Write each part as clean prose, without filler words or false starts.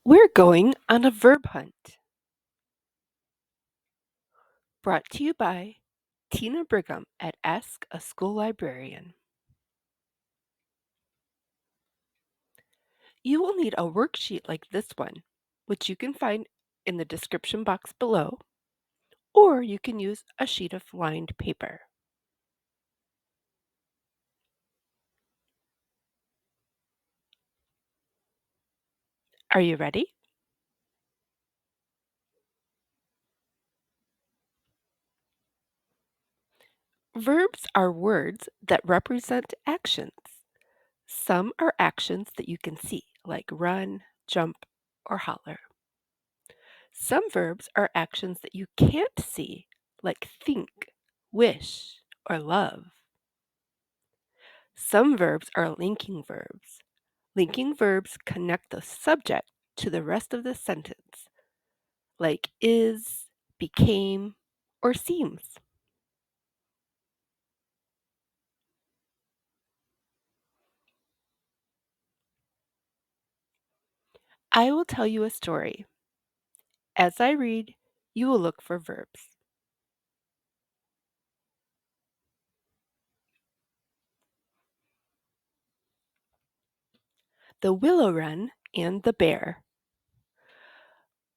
We're going on a verb hunt. Brought to you by Tina Brigham at Ask a School Librarian. You will need a worksheet like this one, which you can find in the description box below, or you can use a sheet of lined paper. Are you ready? Verbs are words that represent actions. Some are actions that you can see, like run, jump, or holler. Some verbs are actions that you can't see, like think, wish, or love. Some verbs are linking verbs. Linking verbs connect the subject to the rest of the sentence, like is, became, or seems. I will tell you a story. As I read, you will look for verbs. The Willow-Wren and the Bear.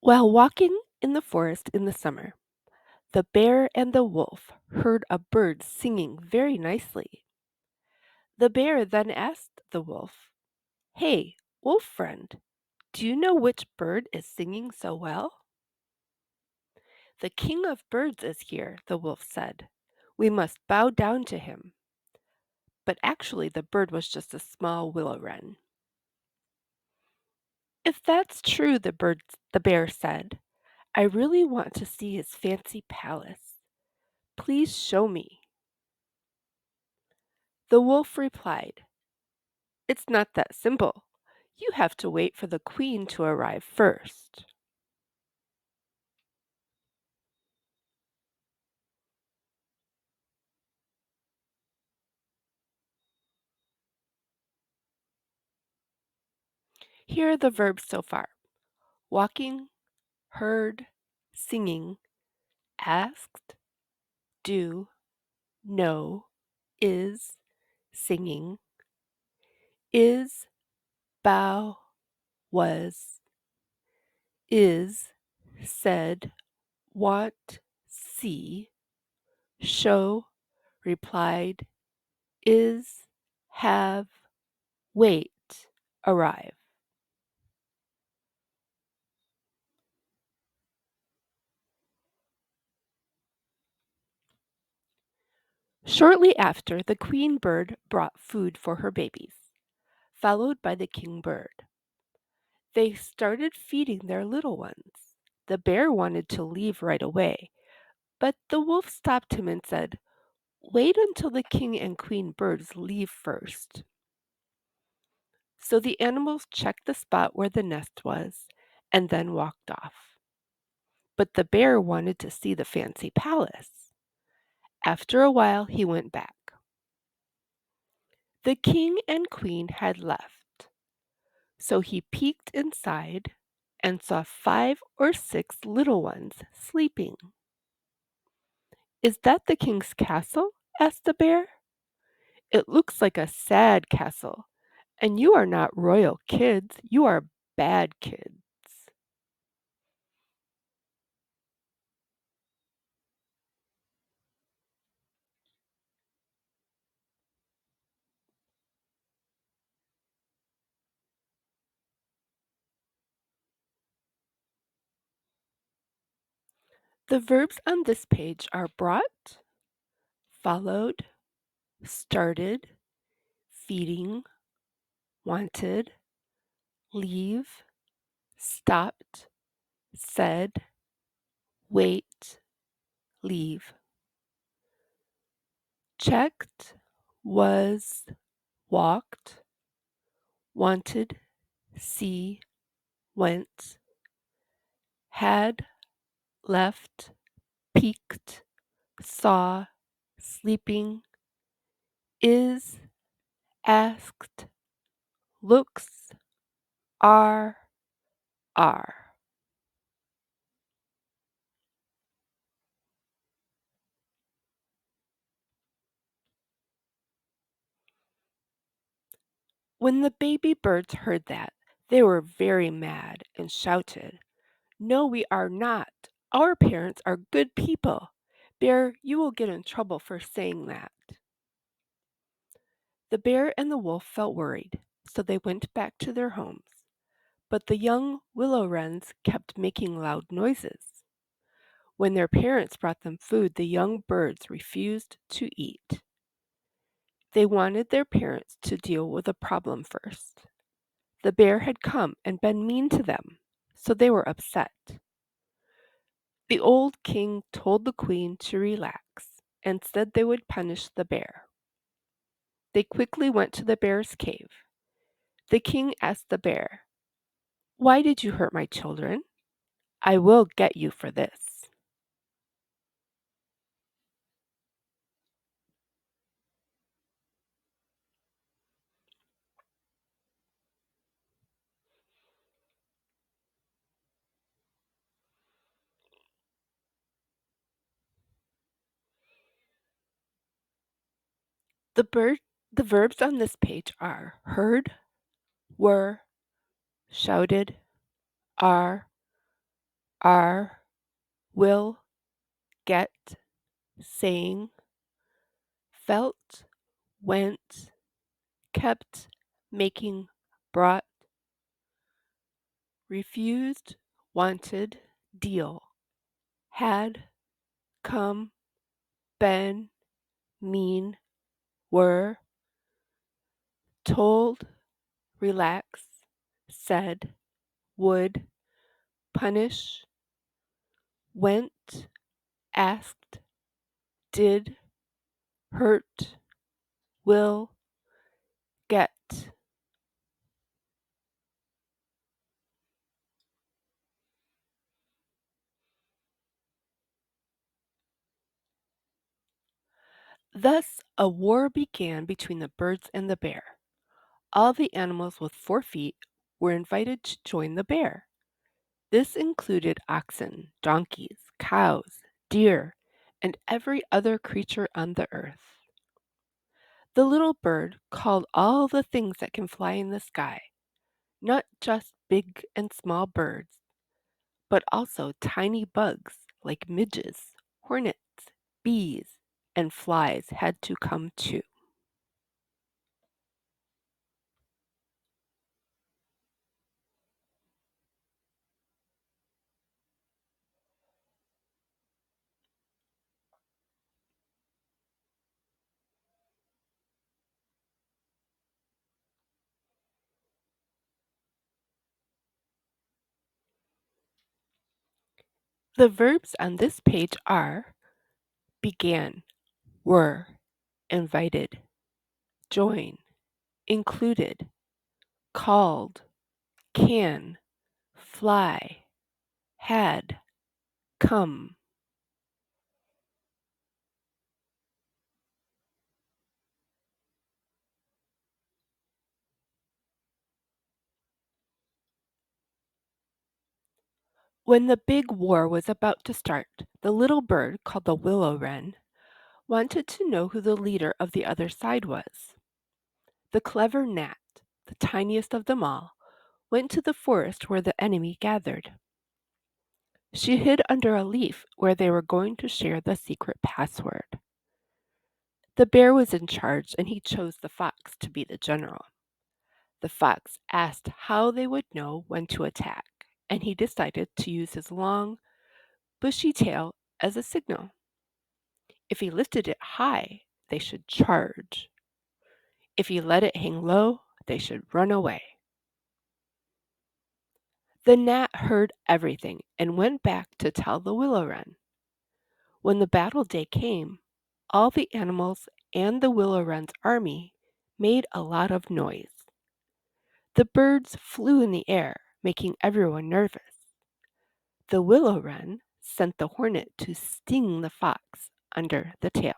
While walking in the forest in the summer, the bear and the wolf heard a bird singing very nicely. The bear then asked the wolf, "Hey, wolf friend, do you know which bird is singing so well?" "The king of birds is here," the wolf said. "We must bow down to him." But actually, the bird was just a small willow wren. "If that's true," the bear said, "I really want to see his fancy palace. Please show me." The wolf replied, "It's not that simple. You have to wait for the queen to arrive first." Here are the verbs so far: walking, heard, singing, asked, do, know, is, singing, is, bow, was, is, said, want, see, show, replied, is, have, wait, arrive. Shortly after, the queen bird brought food for her babies, followed by the king bird. They started feeding their little ones. The bear wanted to leave right away, but the wolf stopped him and said, "Wait until the king and queen birds leave first." So the animals checked the spot where the nest was and then walked off. But the bear wanted to see the fancy palace. After a while, he went back. The king and queen had left, so he peeked inside and saw 5 or 6 little ones sleeping. "Is that the king's castle?" asked the bear. "It looks like a sad castle, and you are not royal kids, you are bad kids." The verbs on this page are brought, followed, started, feeding, wanted, leave, stopped, said, wait, leave. Checked, was, walked, wanted, see, went, had, left, peeked, saw, sleeping, is, asked, looks, are, R. When the baby birds heard that, they were very mad and shouted, "No, we are not. Our parents are good people. Bear, you will get in trouble for saying that." The bear and the wolf felt worried, so they went back to their homes. But the young willow-wrens kept making loud noises. When their parents brought them food, the young birds refused to eat. They wanted their parents to deal with the problem first. The bear had come and been mean to them, so they were upset. The old king told the queen to relax and said they would punish the bear. They quickly went to the bear's cave. The king asked the bear, "Why did you hurt my children? I will get you for this." The bird the verbs on this page are heard, were, shouted, are, will, get, saying, felt, went, kept, making, brought, refused, wanted, deal, had, come, been, mean, were, told, relax, said, would, punish, went, asked, did, hurt, will, get. Thus a war began between the birds and the bear. All the animals with 4 feet were invited to join the bear. This included oxen, donkeys, cows, deer, and every other creature on the earth. The little bird called all the things that can fly in the sky, not just big and small birds, but also tiny bugs like midges, hornets, bees, and flies had to come too. The verbs on this page are began, were, invited, join, included, called, can, fly, had, come. When the big war was about to start, the little bird called the Willow-Wren wanted to know who the leader of the other side was. The clever gnat, the tiniest of them all, went to the forest where the enemy gathered. She hid under a leaf where they were going to share the secret password. The bear was in charge and he chose the fox to be the general. The fox asked how they would know when to attack, and he decided to use his long, bushy tail as a signal. If he lifted it high, they should charge. If he let it hang low, they should run away. The gnat heard everything and went back to tell the willow-wren. When the battle day came, all the animals and the willow-wren's army made a lot of noise. The birds flew in the air, making everyone nervous. The willow-wren sent the hornet to sting the fox under the tail.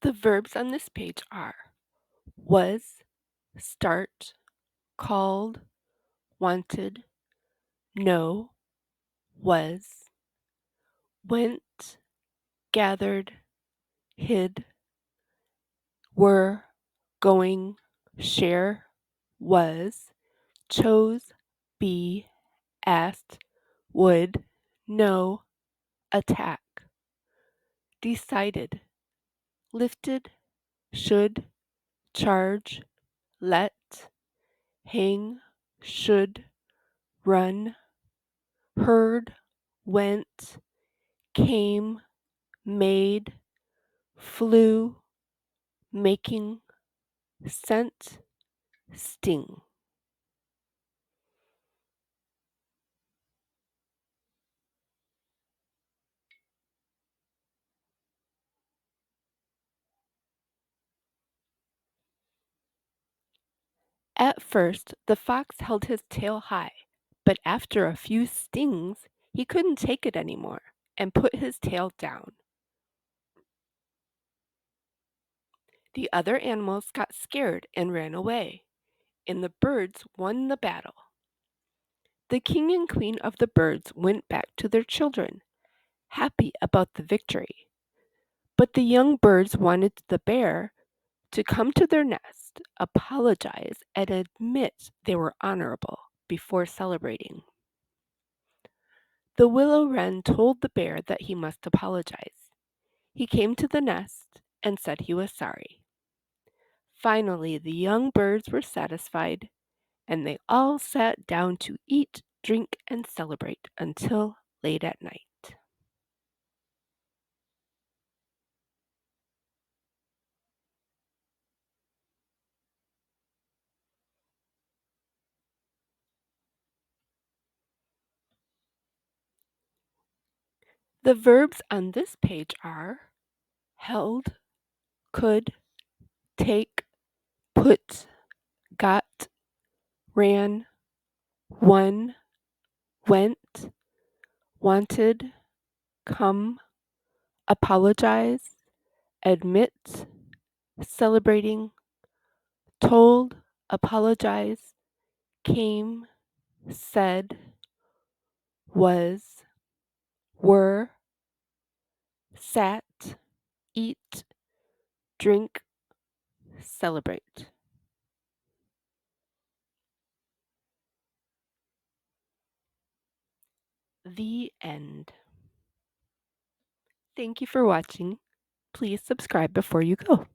The verbs on this page are was, start, called, wanted, know, was, went, gathered, hid, were, going, share, was, chose, be, asked, would, know, attack, decided, lifted, should, charge, let, hang, should, run, heard, went, came, made, flew, making, sent, sting. At first, the fox held his tail high, but after a few stings, he couldn't take it any more and put his tail down. The other animals got scared and ran away, and the birds won the battle. The king and queen of the birds went back to their children, happy about the victory. But the young birds wanted the bear to come to their nest, apologize, and admit they were honorable before celebrating. The willow-wren told the bear that he must apologize. He came to the nest and said he was sorry. Finally, the young birds were satisfied, and they all sat down to eat, drink, and celebrate until late at night. The verbs on this page are held, could, take, put, got, ran, won, went, wanted, come, apologize, admit, celebrating, told, apologize, came, said, was, were, sat, eat, drink, celebrate. The end. Thank you for watching. Please subscribe before you go.